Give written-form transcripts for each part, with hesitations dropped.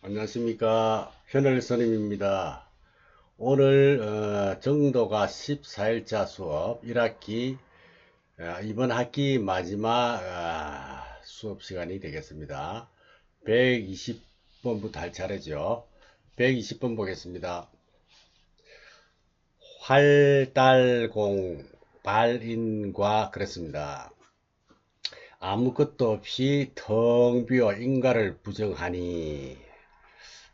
안녕하십니까. 현을선임입니다. 오늘 정도가 14일차 수업 1학기 이번 학기 마지막 수업 시간이 되겠습니다. 120번부터 할 차례죠. 120번 보겠습니다. 활달공 발인과 그랬습니다. 아무것도 없이 텅 비어 인가를 부정하니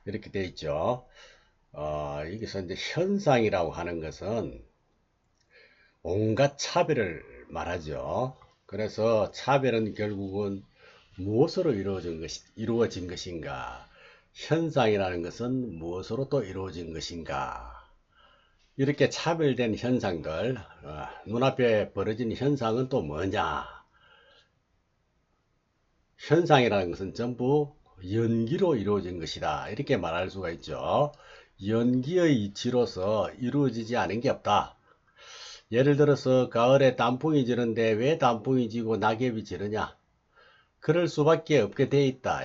이렇게 되어 있죠. 여기서 이제 현상이라고 하는 것은 온갖 차별을 말하죠. 그래서 차별은 결국은 무엇으로 이루어진 것인가? 현상이라는 것은 무엇으로 또 이루어진 것인가? 이렇게 차별된 현상들, 눈앞에 벌어진 현상은 또 뭐냐? 현상이라는 것은 전부 연기로 이루어진 것이다. 이렇게 말할 수가 있죠. 연기의 이치로서 이루어지지 않은 게 없다. 예를 들어서 가을에 단풍이 지는데 왜 단풍이 지고 낙엽이 지느냐? 그럴 수밖에 없게 돼 있다.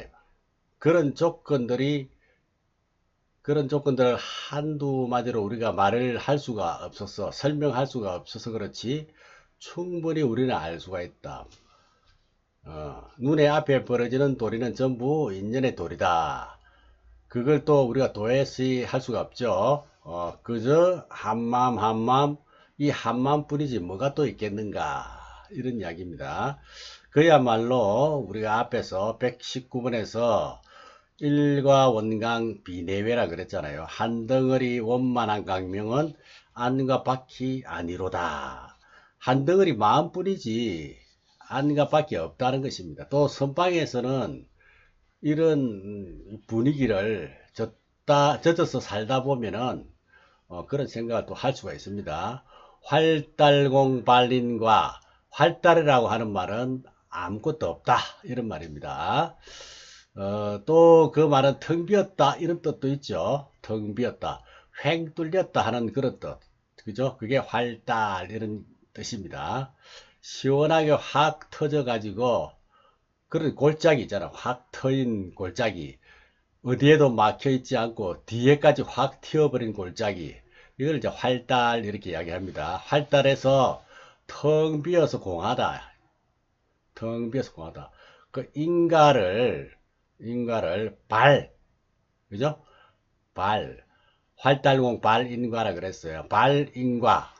그런 조건들을 한두 마디로 우리가 말을 할 수가 없어서 설명할 수가 없어서 그렇지 충분히 우리는 알 수가 있다. 눈에 앞에 벌어지는 도리는 전부 인연의 도리다. 그걸 또 우리가 도외시 할 수가 없죠. 그저 한마음 한마음 이 한마음 뿐이지 뭐가 또 있겠는가 이런 이야기입니다. 그야말로 우리가 앞에서 119번에서 일과 원강 비내외라 그랬잖아요. 한 덩어리 원만한 강명은 안과 밖이 아니로다. 한 덩어리 마음뿐이지 안과 밖에 없다는 것입니다. 또 선방에서는 이런 분위기를 젖어서 살다 보면은 그런 생각을 또 할 수가 있습니다. 활달공 발린과 활달이라고 하는 말은 아무것도 없다 이런 말입니다. 또 그 말은 텅 비었다 이런 뜻도 있죠. 텅 비었다, 횡 뚫렸다 하는 그런 뜻, 그죠? 그게 활달 이런 뜻입니다. 시원하게 확 터져 가지고 그런 골짜기 있잖아. 확 트인 골짜기. 어디에도 막혀 있지 않고 뒤에까지 확 튀어버린 골짜기. 이걸 이제 활달 이렇게 이야기합니다. 활달해서 텅 비어서 공하다. 텅 비어서 공하다. 그 인가를 발, 그죠? 발. 활달공 발인과라 그랬어요. 발인과.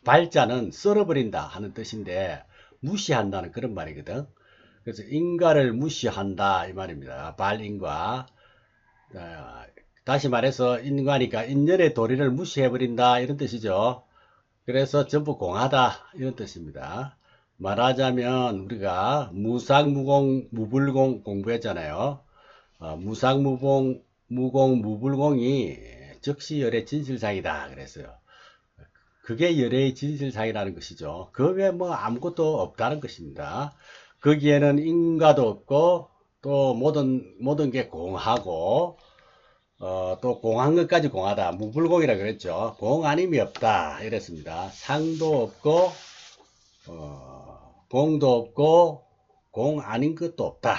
발자는 썰어버린다 하는 뜻인데 무시한다는 그런 말이거든. 그래서 인과를 무시한다 이 말입니다. 발인과. 다시 말해서 인과니까 인연의 도리를 무시해버린다 이런 뜻이죠. 그래서 전부 공하다 이런 뜻입니다. 말하자면 우리가 무상무공 무불공 공부했잖아요. 무상무공 무공 무불공이 즉시열의 진실상이다 그랬어요. 그게 열의 진실상이라는 것이죠. 그 외에 뭐 아무것도 없다는 것입니다. 거기에는 인과도 없고 또 모든 게 공하고 또 공한 것까지 공하다. 무불공이라 그랬죠. 공 아님이 없다 이랬습니다. 상도 없고 공도 없고 공 아닌 것도 없다.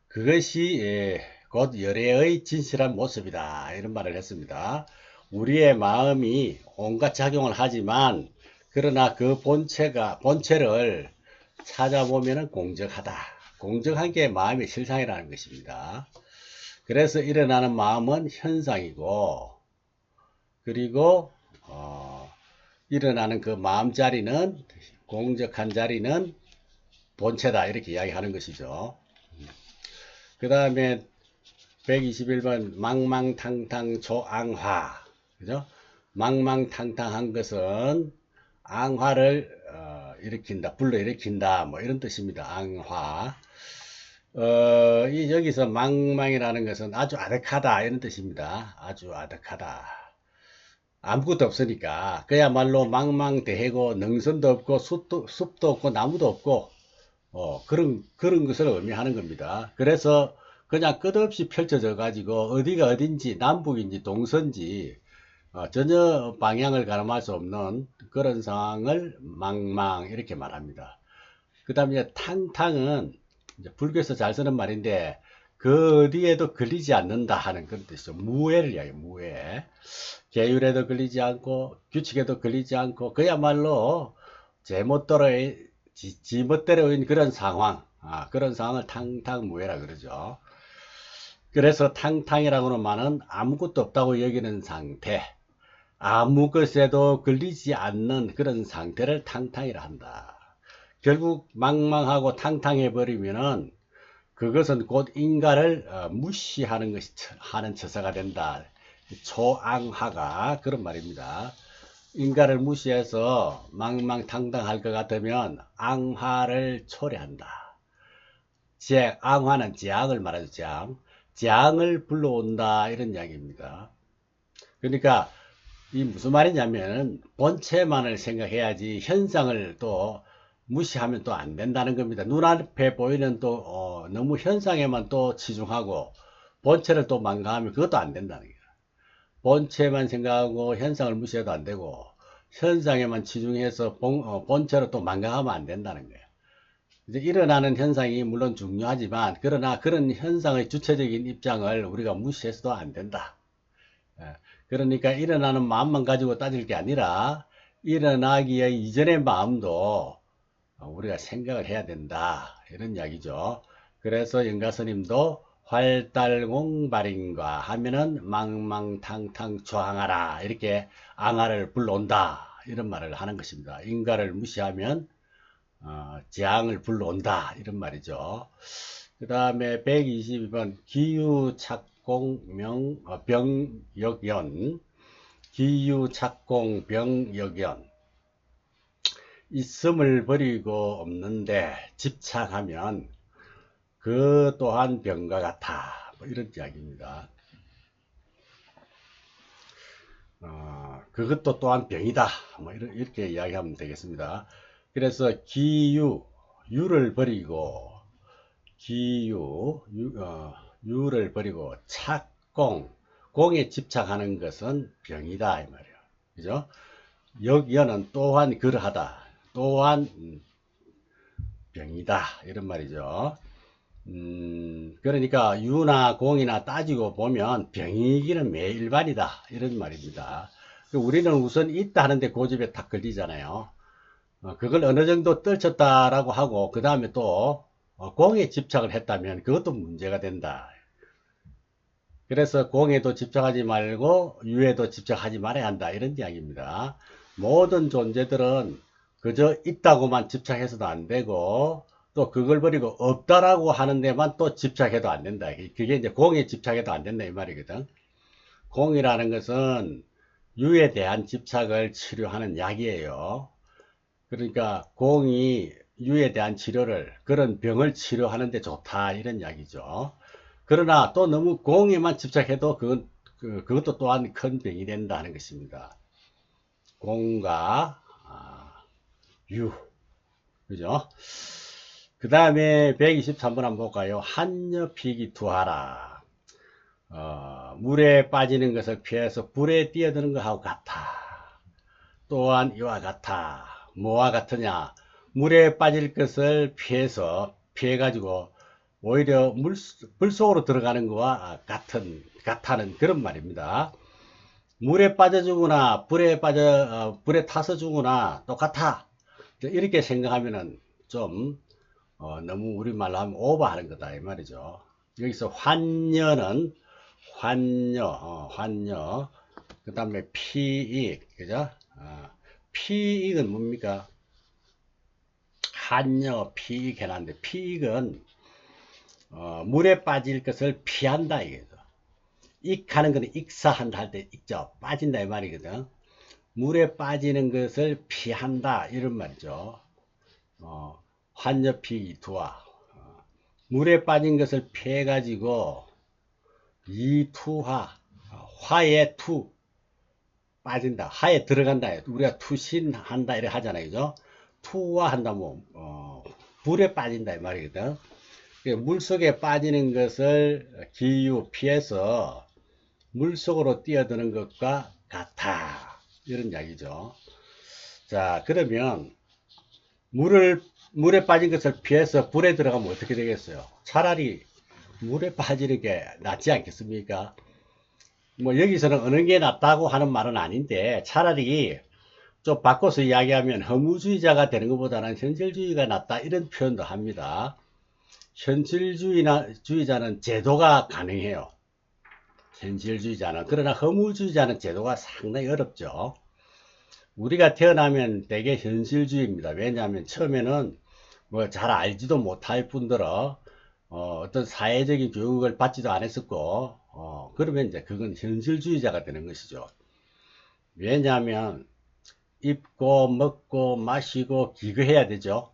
그것이 곧 열애의 진실한 모습이다 이런 말을 했습니다. 우리의 마음이 온갖 작용을 하지만 그러나 그 본체를 찾아보면 공정하다. 공정한 게 마음의 실상이라는 것입니다. 그래서 일어나는 마음은 현상이고, 그리고 일어나는 그 마음자리는, 공적한 자리는 본체다 이렇게 이야기하는 것이죠. 그 다음에 121번 망망탕탕 조앙화, 그죠? 망망탕탕한 것은 앙화를 일으킨다, 불러일으킨다, 뭐 이런 뜻입니다. 앙화. 여기서 망망이라는 것은 아주 아득하다 이런 뜻입니다. 아주 아득하다. 아무것도 없으니까 그야말로 망망대해고 능선도 없고 숲도 없고 나무도 없고 그런 것을 의미하는 겁니다. 그래서 그냥 끝없이 펼쳐져 가지고 어디가 어딘지 남북인지 동서인지 전혀 방향을 가늠할 수 없는 그런 상황을 망망 이렇게 말합니다. 그 다음에 탕탕은 이제 불교에서 잘 쓰는 말인데 그 어디에도 걸리지 않는다 하는 그런 뜻이죠. 무해를 이야기해요. 무해. 계율에도 걸리지 않고 규칙에도 걸리지 않고 그야말로 제멋대로의 지멋대로인 그런 상황, 그런 상황을 탕탕무해라 그러죠. 그래서 탕탕이라고는 말은 아무것도 없다고 여기는 상태, 아무 것에도 걸리지 않는 그런 상태를 탕탕이라 한다. 결국 망망하고 탕탕해 버리면은 그것은 곧 인가를 무시하는 것이 하는 처사가 된다. 초앙화가 그런 말입니다. 인가를 무시해서 망망탕탕할 것 같으면 앙화를 초래한다. 앙화는 재앙을 말하죠. 재앙을 불러온다 이런 이야기입니다. 그러니까 이 무슨 말이냐면 본체만을 생각해야지 현상을 또 무시하면 또 안 된다는 겁니다. 눈앞에 보이는 또 너무 현상에만 또 치중하고 본체를 또 망각하면 그것도 안 된다는 거예요. 본체만 생각하고 현상을 무시해도 안 되고 현상에만 치중해서 본체로 또 망각하면 안 된다는 거예요. 이제 일어나는 현상이 물론 중요하지만 그러나 그런 현상의 주체적인 입장을 우리가 무시해서도 안 된다. 그러니까 일어나는 마음만 가지고 따질 게 아니라 일어나기에 이전의 마음도 우리가 생각을 해야 된다 이런 이야기죠. 그래서 영가스님도 활달공발인과 하면은 망망탕탕 조항하라 이렇게 앙하를 불러온다 이런 말을 하는 것입니다. 인가를 무시하면 재앙을 불러온다 이런 말이죠. 그 다음에 122번 기유착공명 병역연, 기유착공병역연. 있음을 버리고 없는데 집착하면 그 또한 병과 같아. 뭐 이런 이야기입니다. 그것도 또한 병이다. 뭐 이렇게 이야기하면 되겠습니다. 그래서 유를 버리고 유를 버리고 공에 집착하는 것은 병이다 이 말이에요. 그죠? 역연은 또한 그러하다. 또한 병이다 이런 말이죠. 그러니까 유나 공이나 따지고 보면 병이기는 매일 일반이다 이런 말입니다. 우리는 우선 있다 하는데 고집에 탁 걸리잖아요. 그걸 어느 정도 떨쳤다라고 하고 그 다음에 또 공에 집착을 했다면 그것도 문제가 된다. 그래서 공에도 집착하지 말고 유에도 집착하지 말아야 한다 이런 이야기입니다. 모든 존재들은 그저 있다고만 집착해서도 안 되고 또 그걸 버리고 없다라고 하는 데만 또 집착해도 안 된다. 그게 이제 공에 집착해도 안 된다 이 말이거든. 공이라는 것은 유에 대한 집착을 치료하는 약이에요. 그러니까 공이 유에 대한 치료를, 그런 병을 치료하는 데 좋다 이런 이야기죠. 그러나 또 너무 공에만 집착해도 그것도 또한 큰 병이 된다는 것입니다. 공과 유, 그죠? 그 다음에 123번 한번 볼까요? 한여피기 투하라. 물에 빠지는 것을 피해서 불에 뛰어드는 것하고 같아. 또한 이와 같아. 뭐와 같으냐? 물에 빠질 것을 피해가지고 오히려 불 속으로 들어가는 것과 같다는 그런 말입니다. 물에 빠져 죽거나 불에 타서 죽거나 똑같아. 이렇게 생각하면은 좀 너무 우리말로 하면 오버하는 거다 이 말이죠. 여기서 환녀는 환녀 그 다음에 피익 그죠? 피익은 뭡니까? 환녀 피익 해놨는데 피익은 물에 빠질 것을 피한다 이거죠. 익하는 거는 익사한다 할 때 익죠. 빠진다 이 말이거든. 물에 빠지는 것을 피한다 이런 말이죠. 환여피기 투하. 물에 빠진 것을 피해 가지고 이투하, 화에 투 빠진다. 화에 들어간다. 우리가 투신한다 이렇게 하잖아요. 그죠? 투화한다 뭐 불에 빠진다 이 말이거든. 물속에 빠지는 것을 기유 피해서 물속으로 뛰어드는 것과 같아 이런 이야기죠. 자, 그러면 물에 빠진 것을 피해서 불에 들어가면 어떻게 되겠어요? 차라리 물에 빠지는 게 낫지 않겠습니까? 뭐 여기서는 어느 게 낫다고 하는 말은 아닌데 차라리 좀 바꿔서 이야기하면 허무주의자가 되는 것보다는 현실주의가 낫다 이런 표현도 합니다. 현실주의자는 제도가 가능해요. 현실주의자는. 그러나 허무주의자는 제도가 상당히 어렵죠. 우리가 태어나면 되게 현실주의입니다. 왜냐하면 처음에는 뭐 잘 알지도 못할 뿐더러 어떤 사회적인 교육을 받지도 않았었고 그러면 이제 그건 현실주의자가 되는 것이죠. 왜냐하면 입고 먹고 마시고 기거해야 되죠.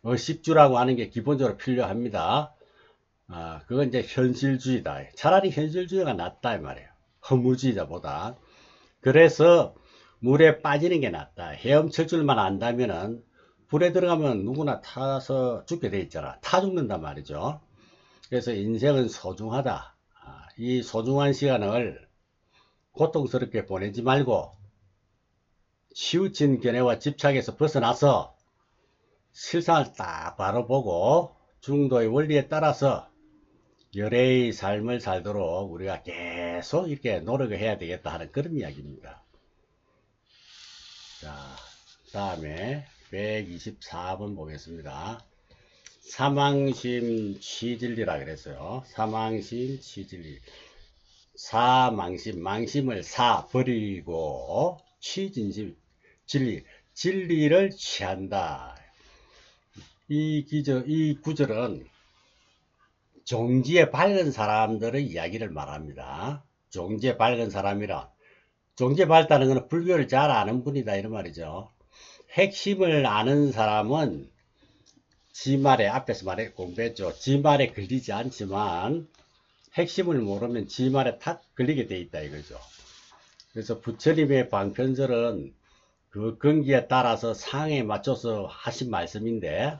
의식주라고 하는 게 기본적으로 필요합니다. 그건 이제 현실주의다. 차라리 현실주의가 낫다 이 말이에요. 허무주의자보다. 그래서 물에 빠지는 게 낫다. 헤엄칠 줄만 안다면은 불에 들어가면 누구나 타서 죽게 돼 있잖아. 타 죽는단 말이죠. 그래서 인생은 소중하다. 이 소중한 시간을 고통스럽게 보내지 말고 치우친 견해와 집착에서 벗어나서 실상을 딱 바라보고 중도의 원리에 따라서 열애의 삶을 살도록 우리가 계속 이렇게 노력을 해야 되겠다 하는 그런 이야기입니다. 자, 다음에 124번 보겠습니다. 사망심 취진리라 그랬어요. 사망심 취진리. 사망심, 망심을 사 버리고 취진심, 진리를 취한다. 이 구절은 종지에 밝은 사람들의 이야기를 말합니다. 종지에 밝은 사람이라. 종지에 밝다는 것은 불교를 잘 아는 분이다 이런 말이죠. 핵심을 아는 사람은 지 말에 앞에서 말해 공부했죠. 지 말에 걸리지 않지만 핵심을 모르면 지 말에 탁 걸리게 돼 있다 이거죠. 그래서 부처님의 방편절은 그 근기에 따라서 상에 맞춰서 하신 말씀인데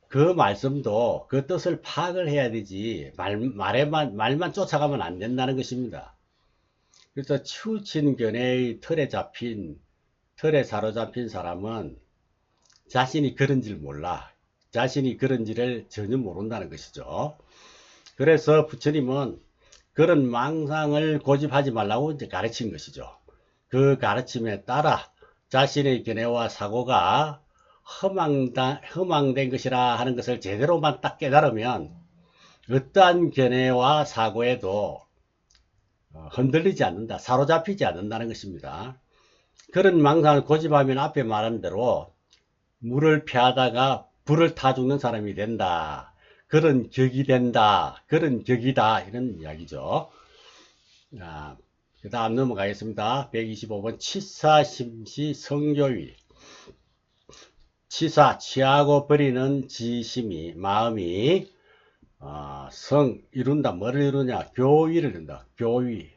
그 말씀도 그 뜻을 파악을 해야 되지 말만 쫓아가면 안 된다는 것입니다. 그래서 치우친 견해의 틀에 사로잡힌 사람은 자신이 그런지를 몰라. 자신이 그런지를 전혀 모른다는 것이죠. 그래서 부처님은 그런 망상을 고집하지 말라고 이제 가르친 것이죠. 그 가르침에 따라 자신의 견해와 사고가 허망된 것이라 하는 것을 제대로만 딱 깨달으면 어떠한 견해와 사고에도 흔들리지 않는다, 사로잡히지 않는다는 것입니다. 그런 망상을 고집하면 앞에 말한 대로 물을 피하다가 불을 타 죽는 사람이 된다. 그런 격이 된다. 그런 격이다. 이런 이야기죠. 그 다음 넘어가겠습니다. 125번 치사심시 성교위. 치사, 취하고 버리는 지심이, 마음이 이룬다. 뭐를 이루냐? 교위를 이룬다. 교위,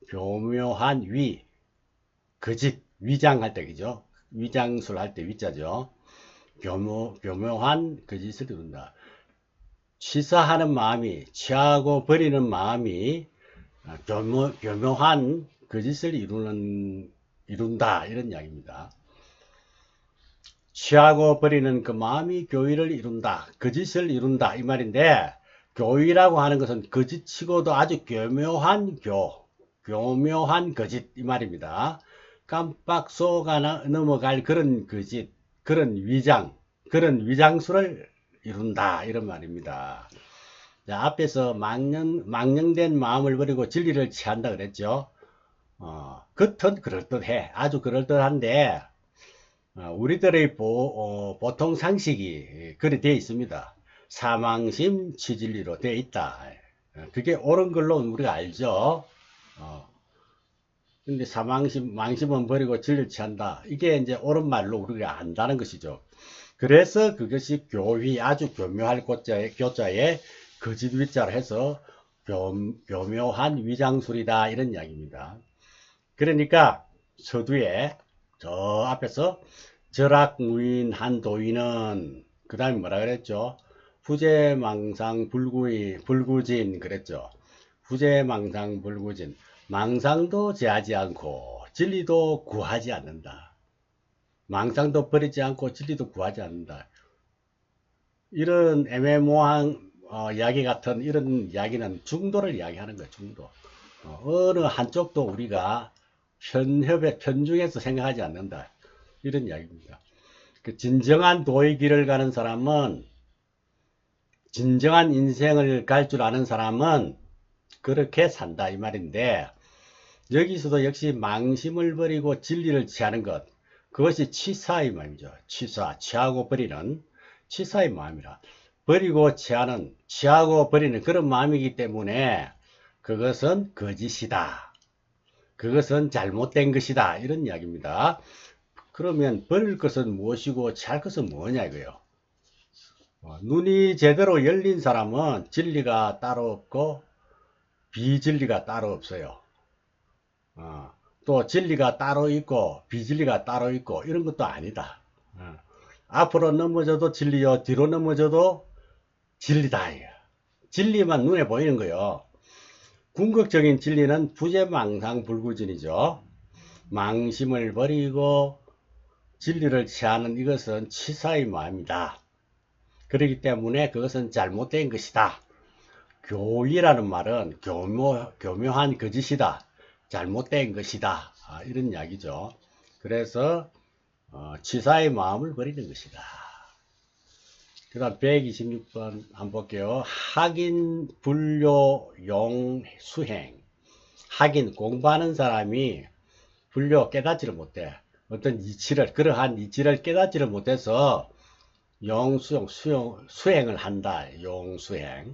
교묘한 위, 거짓, 위장할 때, 그죠? 위장술 할 때 위자죠. 교묘한 거짓을 이룬다. 취사하는 마음이, 취하고 버리는 마음이 교묘한 거짓을 이룬다. 이런 이야기입니다. 취하고 버리는 그 마음이 교의를 이룬다. 거짓을 이룬다. 이 말인데, 교의라고 하는 것은 거짓치고도 아주 교묘한 교묘한 거짓. 이 말입니다. 깜빡 속아 넘어갈 그런 거짓, 그런 위장술을 이룬다. 이런 말입니다. 자, 앞에서 망령된 마음을 버리고 진리를 취한다 그랬죠. 겉은 그럴듯해. 아주 그럴듯한데, 우리들의 보통 상식이 그리 되어 있습니다. 사망심 취진리로 되어 있다. 그게 옳은 걸로 우리가 알죠. 근데 망심은 버리고 진리를 취한다. 이게 이제 옳은 말로 우리가 안다는 것이죠. 그래서 그것이 아주 교묘할 교자에 거짓 위자를 해서 교묘한 위장술이다. 이런 이야기입니다. 그러니까 서두에 저 앞에서 절악무인한 도인은 그 다음에 뭐라 그랬죠? 후제망상 불구진 그랬죠. 후제망상 불구진. 망상도 제하지 않고 진리도 구하지 않는다. 망상도 버리지 않고 진리도 구하지 않는다. 이런 애매모호한 이야기 같은 이런 이야기는 중도를 이야기하는 거예요. 중도. 어느 한쪽도 우리가 편중해서 생각하지 않는다. 이런 이야기입니다. 그 진정한 도의 길을 가는 사람은, 진정한 인생을 갈 줄 아는 사람은 그렇게 산다 이 말인데, 여기서도 역시 망심을 버리고 진리를 취하는 것, 그것이 치사의 마음이죠. 치사, 취하고 버리는 치사의 마음이라. 버리고 취하고 버리는 그런 마음이기 때문에 그것은 거짓이다. 그것은 잘못된 것이다. 이런 이야기입니다. 그러면 버릴 것은 무엇이고 취할 것은 뭐냐 이거요. 눈이 제대로 열린 사람은 진리가 따로 없고 비진리가 따로 없어요. 또 진리가 따로 있고 비진리가 따로 있고 이런 것도 아니다. 앞으로 넘어져도 진리요, 뒤로 넘어져도 진리다. 진리만 눈에 보이는 거요. 궁극적인 진리는 부재망상불구진이죠. 망심을 버리고 진리를 취하는 이것은 치사의 마음이다. 그렇기 때문에 그것은 잘못된 것이다. 교의라는 말은 교묘한 거짓이다. 잘못된 것이다. 이런 이야기죠. 그래서 치사의 마음을 버리는 것이다. 그 다음 126번 한번 볼게요. 학인, 불교, 용, 수행. 학인, 공부하는 사람이 불교 깨닫지를 못해. 어떤 이치를, 그러한 이치를 깨닫지를 못해서 수행을 한다. 용수행.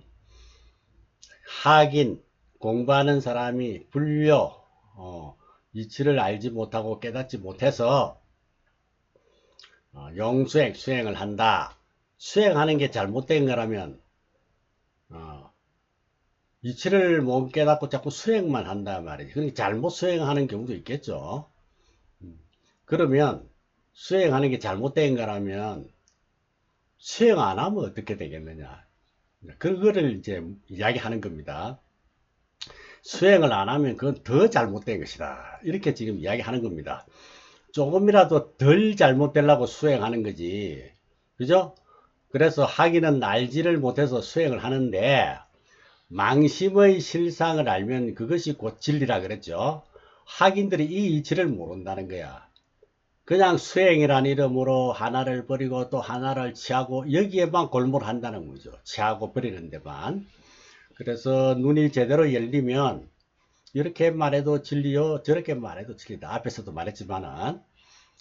학인, 공부하는 사람이 불교, 이치를 알지 못하고 깨닫지 못해서 용수행, 수행을 한다. 수행하는 게 잘못된 거라면 이치를 못 깨닫고 자꾸 수행만 한단 말이지. 그러니까 잘못 수행하는 경우도 있겠죠. 그러면 수행하는 게 잘못된 거라면 수행 안 하면 어떻게 되겠느냐. 그거를 이제 이야기하는 겁니다. 수행을 안 하면 그건 더 잘못된 것이다. 이렇게 지금 이야기하는 겁니다. 조금이라도 덜 잘못되려고 수행하는 거지. 그죠? 그래서 하기는 알지를 못해서 수행을 하는데, 망심의 실상을 알면 그것이 곧 진리라 그랬죠. 학인들이 이 이치를 모른다는 거야. 그냥 수행이란 이름으로 하나를 버리고 또 하나를 취하고 여기에만 골몰한다는 거죠. 취하고 버리는 데만. 그래서 눈이 제대로 열리면 이렇게 말해도 진리요, 저렇게 말해도 진리다. 앞에서도 말했지만은,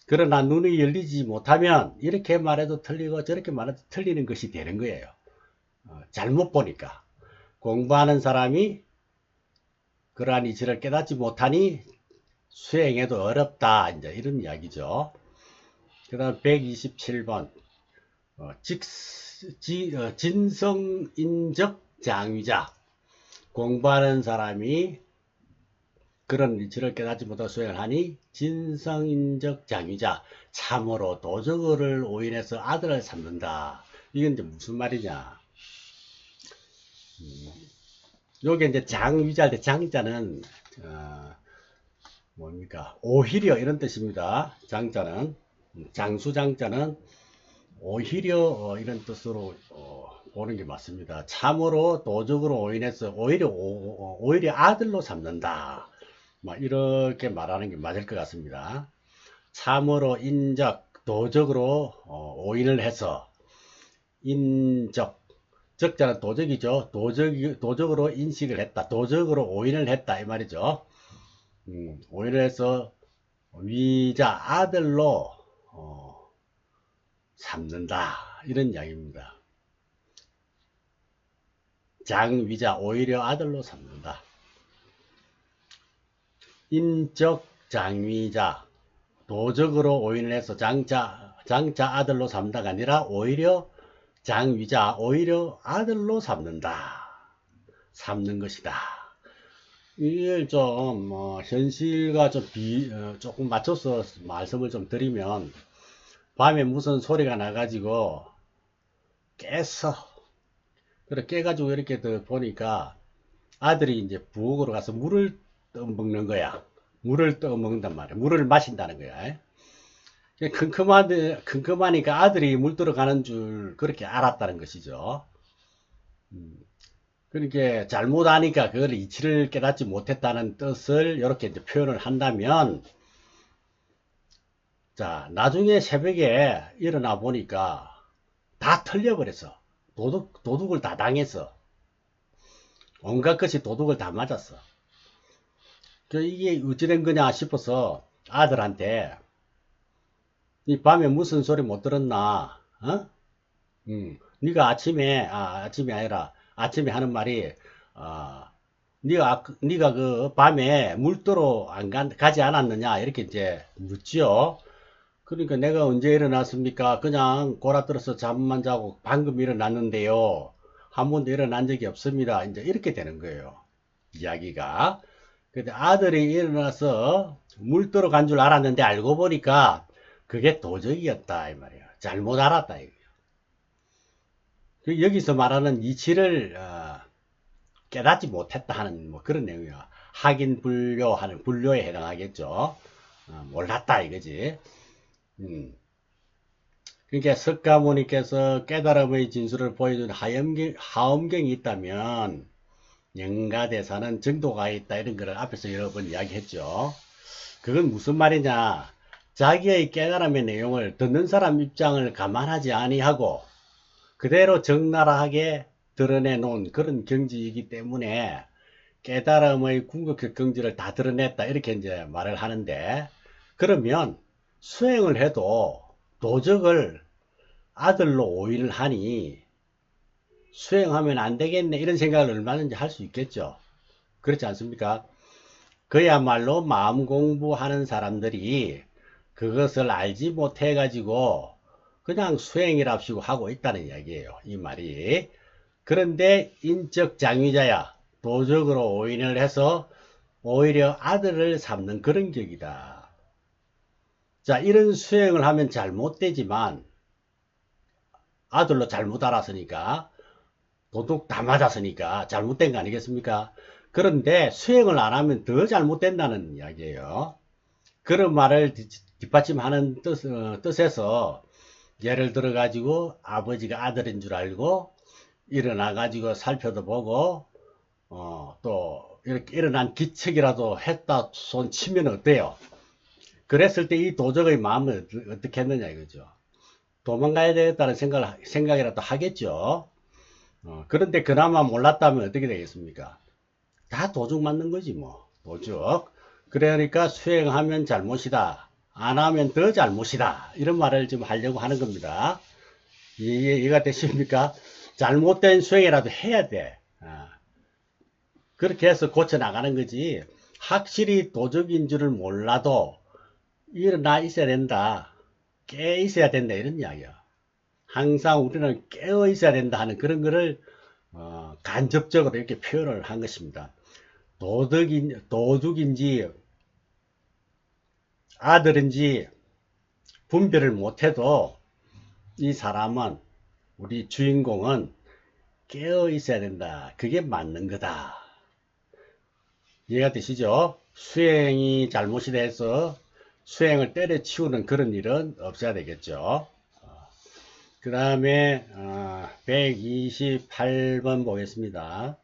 그러나 눈이 열리지 못하면 이렇게 말해도 틀리고 저렇게 말해도 틀리는 것이 되는 거예요. 잘못 보니까. 공부하는 사람이 그러한 이치를 깨닫지 못하니 수행해도 어렵다. 이제 이런 이야기죠. 그 다음 127번. 진성인적 장위자. 공부하는 사람이 그런 이치를 깨닫지 못하고 수행을 하니 진성인적 장위자. 참으로 도적을 오인해서 아들을 삼는다. 이건 이제 무슨 말이냐. 요게 이제 장위자일 때 장자는 뭡니까? 오히려 이런 뜻입니다. 장자는 장수장자는 오히려 이런 뜻으로 보는 게 맞습니다. 참으로 도적으로 오인해서 오히려 아들로 삼는다. 이렇게 말하는 게 맞을 것 같습니다. 참으로 도적으로 오인을 해서 적자는 도적이죠. 도적으로 인식을 했다. 도적으로 오인을 했다 이 말이죠. 오인을 해서 위자 아들로 삼는다 이런 이야기입니다. 장위자 오히려 아들로 삼는다. 인적 장위자 도적으로 오인을 해서 장자 아들로 삼다가 아니라 오히려 장위자 오히려 아들로 삼는다. 삼는 것이다. 이걸 좀 현실과 좀 조금 맞춰서 말씀을 좀 드리면, 밤에 무슨 소리가 나가지고 깼어. 그래 깨가지고 이렇게 보니까 아들이 이제 부엌으로 가서 물을 떠먹는 거야. 물을 떠먹는단 말이야. 물을 마신다는 거야. 큼큼하니까 아들이 물 들어가는 줄 그렇게 알았다는 것이죠. 그러니까 잘못하니까 그걸 이치를 깨닫지 못했다는 뜻을 이렇게 이제 표현을 한다면, 자, 나중에 새벽에 일어나 보니까 다 틀려버렸어. 도둑을 다 당했어. 온갖 것이 도둑을 다 맞았어. 이게 어찌된 거냐 싶어서 아들한테, 이 밤에 무슨 소리 못 들었나? 어? 네가 아침이 아니라 아침에 하는 말이, 네가 그 밤에 물도로 가지 않았느냐 이렇게 이제 묻지요. 그러니까 내가 언제 일어났습니까? 그냥 골아들어서 잠만 자고 방금 일어났는데요. 한 번도 일어난 적이 없습니다. 이제 이렇게 되는 거예요. 이야기가. 근데 아들이 일어나서 물도로 간 줄 알았는데 알고 보니까 그게 도적이었다 이 말이에요. 잘못 알았다 이거예요. 여기서 말하는 이치를 깨닫지 못했다 하는 뭐 그런 내용이에요. 확인 불료하는 불료에 해당하겠죠. 몰랐다 이거지. 그러니까 석가모니께서 깨달음의 진수를 보여준 하엄경이 있다면 영가대사는 정도가 있다 이런 거를 앞에서 여러 번 이야기했죠. 그건 무슨 말이냐? 자기의 깨달음의 내용을 듣는 사람 입장을 감안하지 아니하고 그대로 적나라하게 드러내 놓은 그런 경지이기 때문에 깨달음의 궁극적 경지를 다 드러냈다 이렇게 이제 말을 하는데, 그러면 수행을 해도 도적을 아들로 오인을 하니 수행하면 안 되겠네 이런 생각을 얼마든지 할 수 있겠죠. 그렇지 않습니까? 그야말로 마음 공부하는 사람들이 그것을 알지 못해 가지고 그냥 수행이랍시고 하고 있다는 이야기예요. 이 말이. 그런데 인적 장위자야 도적으로 오인을 해서 오히려 아들을 삼는 그런 격이다. 자, 이런 수행을 하면 잘못되지만 아들로 잘못 알았으니까 도둑 다 맞았으니까 잘못된 거 아니겠습니까? 그런데 수행을 안 하면 더 잘못된다는 이야기예요. 그런 말을 뒷받침하는 뜻에서 예를 들어 가지고 아버지가 아들인 줄 알고 일어나 가지고 살펴도 보고 또 이렇게 일어난 기척이라도 했다 손 치면 어때요? 그랬을 때 이 도적의 마음을 어떻게 했느냐 이거죠. 도망가야 되겠다는 생각이라도 하겠죠. 그런데 그나마 몰랐다면 어떻게 되겠습니까? 다 도둑 맞는 거지 뭐. 도둑. 그러니까 수행하면 잘못이다. 안 하면 더 잘못이다. 이런 말을 지금 하려고 하는 겁니다. 이해가 되십니까? 잘못된 수행이라도 해야 돼. 그렇게 해서 고쳐나가는 거지. 확실히 도적인 줄을 몰라도 일어나 있어야 된다. 깨 있어야 된다. 이런 이야기야. 항상 우리는 깨어 있어야 된다 하는 그런 거를 간접적으로 이렇게 표현을 한 것입니다. 도둑인지 아들인지 분별을 못해도 이 사람은, 우리 주인공은 깨어 있어야 된다. 그게 맞는 거다. 이해가 되시죠? 수행이 잘못이 돼서 수행을 때려치우는 그런 일은 없어야 되겠죠. 그 다음에 128번 보겠습니다.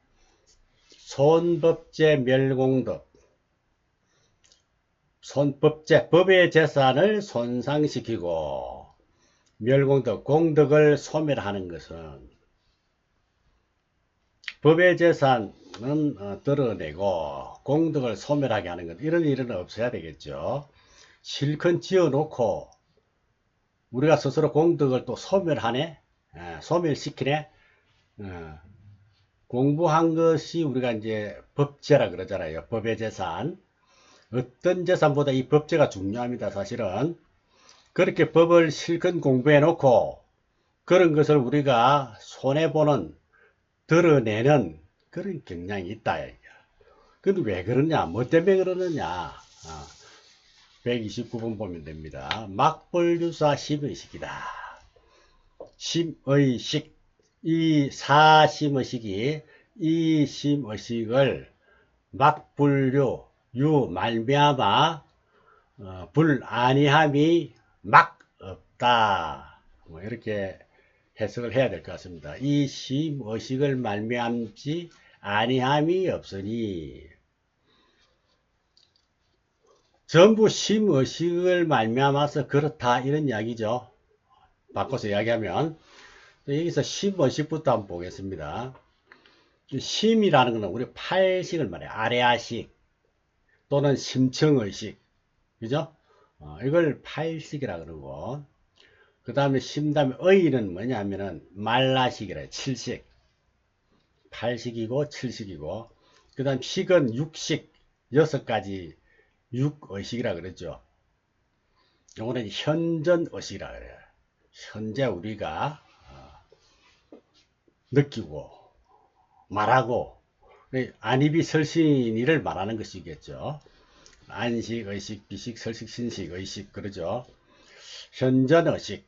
손법제 멸공덕. 손법제, 법의 재산을 손상시키고 멸공덕, 공덕을 소멸하는 것은 법의 재산은 드러내고 공덕을 소멸하게 하는 것, 이런 일은 없어야 되겠죠. 실컷 지어놓고 우리가 스스로 공덕을 또 소멸하네, 소멸시키네. 공부한 것이 우리가 이제 법제라 그러잖아요. 법의 재산. 어떤 재산보다 이 법제가 중요합니다. 사실은. 그렇게 법을 실컷 공부해 놓고 그런 것을 우리가 손해보는, 드러내는 그런 경향이 있다. 근데 왜 그러냐? 뭐 때문에 그러느냐? 129번 보면 됩니다. 막벌유사 심의식이다. 심의식. 이 사심의식이 이 심의식을 막불유, 유 말미암아 불아니함이 막 없다. 뭐 이렇게 해석을 해야 될 것 같습니다. 이 심의식을 말미암지 아니함이 없으니, 전부 심의식을 말미암아서 그렇다 이런 이야기죠. 바꿔서 이야기하면 여기서 심의식부터 한번 보겠습니다. 심이라는 것은 우리 팔식을 말해요. 아래아식 또는 심청의식, 그죠? 이걸 팔식이라 그러고, 그 다음에 심 다음에 의는 뭐냐면은 말라식이라 칠식, 팔식이고 칠식이고, 그 다음 식은 육식, 6가지 육의식이라 그러죠. 요거는 현전의식이라 그래요. 현재 우리가 느끼고 말하고 안입이 설신이를 말하는 것이겠죠. 안식, 의식, 비식, 설식, 신식, 의식 그러죠. 현전의식.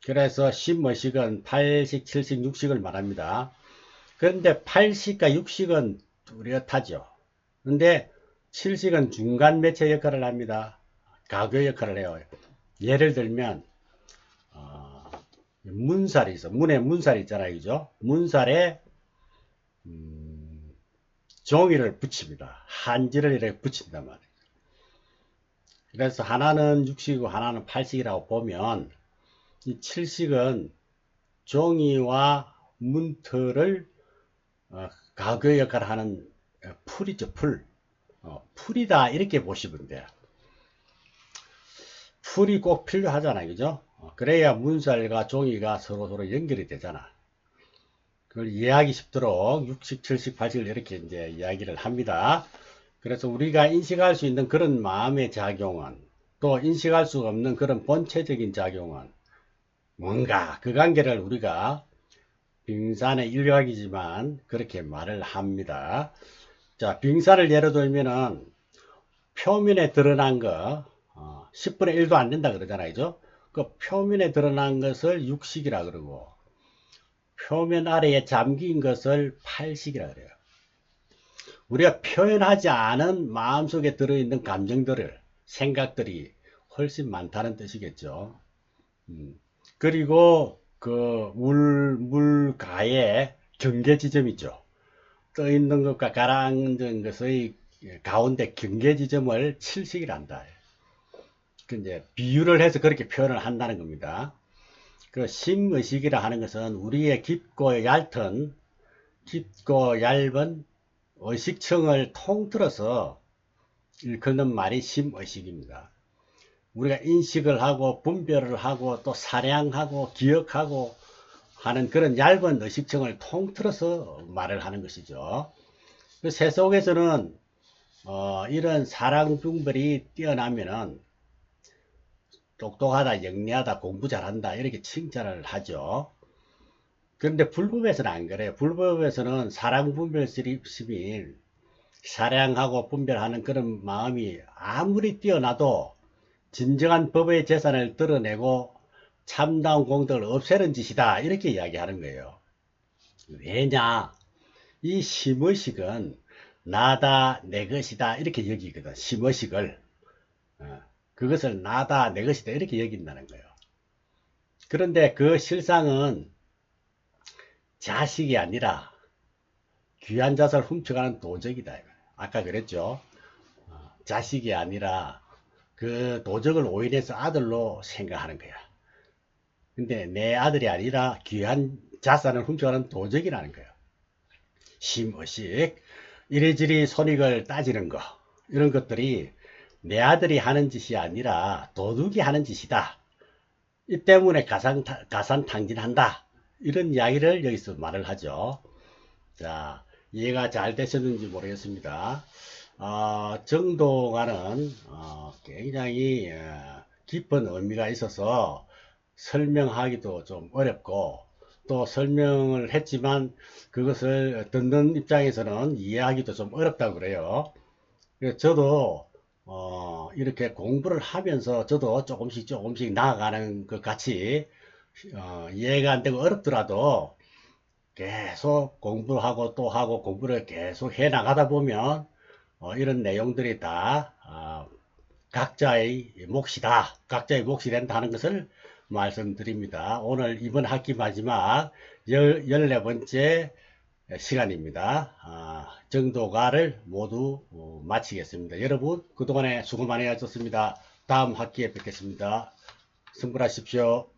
그래서 심의식은 8식, 7식, 6식을 말합니다. 그런데 8식과 6식은 뚜렷하죠. 그런데 7식은 중간 매체 역할을 합니다. 가교 역할을 해요. 예를 들면 문살이 있어. 문에 문살이 있잖아요. 그죠? 문살에 종이를 붙입니다. 한지를 이렇게 붙인단 말이에요. 그래서 하나는 6식이고 하나는 8식이라고 보면 이 7식은 종이와 문틀을 가교 역할을 하는 풀이죠. 풀. 풀이다 이렇게 보시면 돼요. 풀이 꼭 필요하잖아요. 그죠? 그래야 문살과 종이가 서로 연결이 되잖아. 그걸 이해하기 쉽도록 6식, 7식, 8식을 이렇게 이제 이야기를 합니다. 그래서 우리가 인식할 수 있는 그런 마음의 작용은, 또 인식할 수 없는 그런 본체적인 작용은 뭔가 그 관계를 우리가 빙산의 일각이지만 그렇게 말을 합니다. 자, 빙산을 예로 들면은 표면에 드러난 거 10분의 1도 안 된다 그러잖아요. 그죠? 그 표면에 드러난 것을 육식이라 그러고 표면 아래에 잠긴 것을 팔식이라 그래요. 우리가 표현하지 않은 마음속에 들어있는 감정들을, 생각들이 훨씬 많다는 뜻이겠죠. 그리고 그 물가에 경계 지점이 있죠. 떠 있는 것과 가라앉은 것의 가운데 경계 지점을 칠식이란다. 그 이제 비유를 해서 그렇게 표현을 한다는 겁니다. 그 심의식이라 하는 것은 우리의 깊고 얇은 의식층을 통틀어서 일컫는 말이 심의식입니다. 우리가 인식을 하고 분별을 하고 또 사량하고 기억하고 하는 그런 얇은 의식층을 통틀어서 말을 하는 것이죠. 그 세속에서는 이런 사랑 분별이 뛰어나면은 똑똑하다, 영리하다, 공부 잘한다 이렇게 칭찬을 하죠. 그런데 불법에서는 안 그래요. 불법에서는 사랑 분별심이 사랑하고 분별하는 그런 마음이 아무리 뛰어나도 진정한 법의 재산을 드러내고 참다운 공덕을 없애는 짓이다 이렇게 이야기하는 거예요. 왜냐? 이 심의식은 나다 내 것이다 이렇게 여기거든. 심의식을 그것을 나다 내 것이다 이렇게 여긴다는 거예요. 그런데 그 실상은 자식이 아니라 귀한 자산을 훔쳐가는 도적이다. 아까 그랬죠. 자식이 아니라 그 도적을 오인해서 아들로 생각하는 거야. 근데 내 아들이 아니라 귀한 자산을 훔쳐가는 도적이라는 거예요. 심의식, 이리저리 손익을 따지는 거, 이런 것들이 내 아들이 하는 짓이 아니라 도둑이 하는 짓이다. 이 때문에 가산탕진한다. 이런 이야기를 여기서 말을 하죠. 자, 이해가 잘 되셨는지 모르겠습니다. 정도가는 굉장히 깊은 의미가 있어서 설명하기도 좀 어렵고 또 설명을 했지만 그것을 듣는 입장에서는 이해하기도 좀 어렵다고 그래요. 그래서 저도 이렇게 공부를 하면서 저도 조금씩 나아가는 것 같이 이해가 안 되고 어렵더라도 계속 공부하고 또 하고 공부를 계속 해 나가다 보면 이런 내용들이 다 각자의 몫이다. 각자의 몫이 된다는 것을 말씀드립니다. 오늘 이번 학기 마지막 14번째 시간입니다. 정도가를 모두 마치겠습니다. 여러분 그동안에 수고 많이 하셨습니다. 다음 학기에 뵙겠습니다. 승부하십시오.